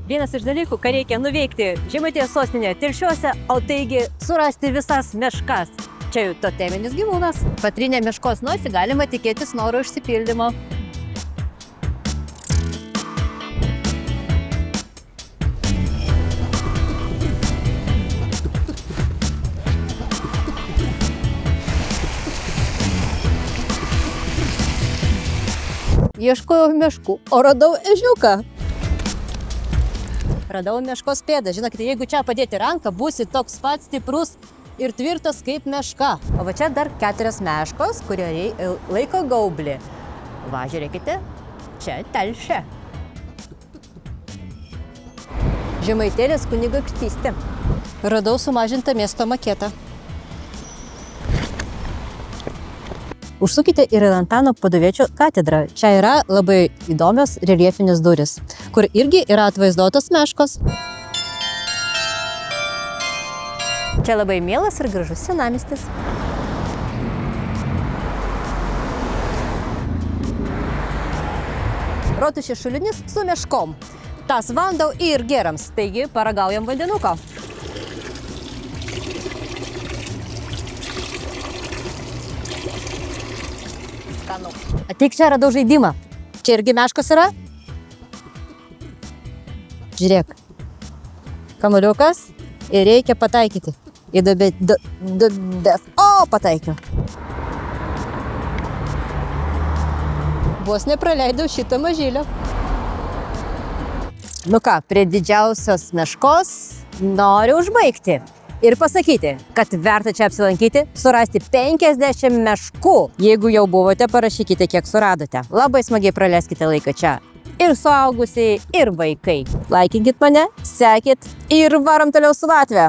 Vienas iš dalykų, ką reikia nuveikti Žemaitijos sostinėje Telšiuose, o taigi surasti visas meškas. Čia jau toteminis gyvūnas. Patrynę meškos nosį galima tikėtis noro išsipildymo. Ieškojau meškų, o radau ežiuką. Radau meškos pėdą. Žinokite, jeigu čia padėti ranką, būsi toks pats stiprus ir tvirtas kaip meška. O va čia dar 4 meškos, kurie laiko gaublį. Va, žiūrėkite, čia Telšia. Žemaitėlės kunigaikštystė. Radau sumažintą miesto maketą. Užsukite ir Antano Paduviečio katedrą. Čia yra labai įdomios reljefinės durys, kur irgi yra atvaizduotos meškos. Čia labai mielas ir gražus senamiestis. Rotušės šulinys su meškom. Tas vandau ir gerams, taigi paragaujam vandenuko. Ateik čia, radau žaidimą. Čia irgi meškos yra. Žiūrėk. Kamuoliukas ir reikia pataikyti. Į duobę. O, pataikiau. Vos nepraleidau šitą mažylę. Nu ką, prie didžiausios meškos noriu užbaigti. Ir pasakyti, kad verta čia apsilankyti, surasti 50 meškų. Jeigu jau buvote, parašykite, kiek suradote. Labai smagiai praleiskite laiką čia. Ir suaugusiai, ir vaikai. Laikinkit mane, sekit ir varom toliau su Latvija.